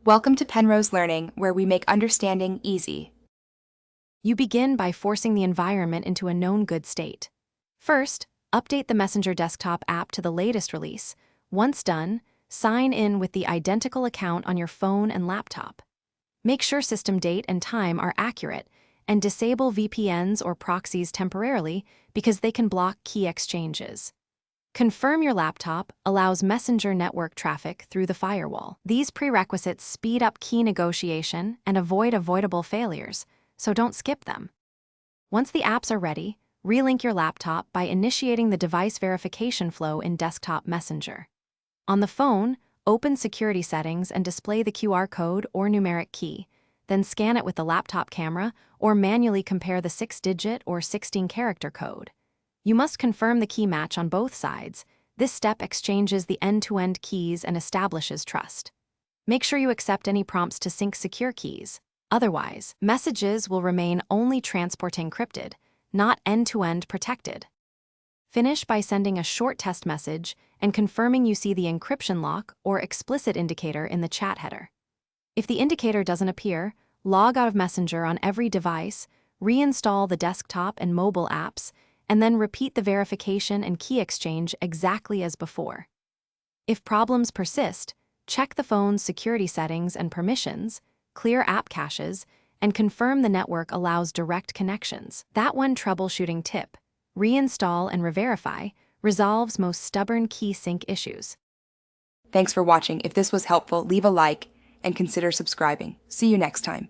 Welcome to Penrose Learning, where we make understanding easy. You begin by forcing the environment into a known good state. First, update the Messenger desktop app to the latest release. Once done, sign in with the identical account on your phone and laptop. Make sure system date and time are accurate, and disable VPNs or proxies temporarily because they can block key exchanges. Confirm your laptop allows Messenger network traffic through the firewall. These prerequisites speed up key negotiation and avoid avoidable failures, so don't skip them. Once the apps are ready, relink your laptop by initiating the device verification flow in Desktop Messenger. On the phone, open Security Settings and display the QR code or numeric key, then scan it with the laptop camera or manually compare the 6-digit or 16-character code. You must confirm the key match on both sides. This step exchanges the end-to-end keys and establishes trust. Make sure you accept any prompts to sync secure keys. Otherwise, messages will remain only transport encrypted, not end-to-end protected. Finish by sending a short test message and confirming you see the encryption lock or explicit indicator in the chat header. If the indicator doesn't appear, log out of Messenger on every device, reinstall the desktop and mobile apps, and then repeat the verification and key exchange exactly as before. If problems persist, check the phone's security settings and permissions, clear app caches, and confirm the network allows direct connections. That one troubleshooting tip, reinstall and re-verify, resolves most stubborn key sync issues. Thanks for watching. If this was helpful, leave a like and consider subscribing. See you next time.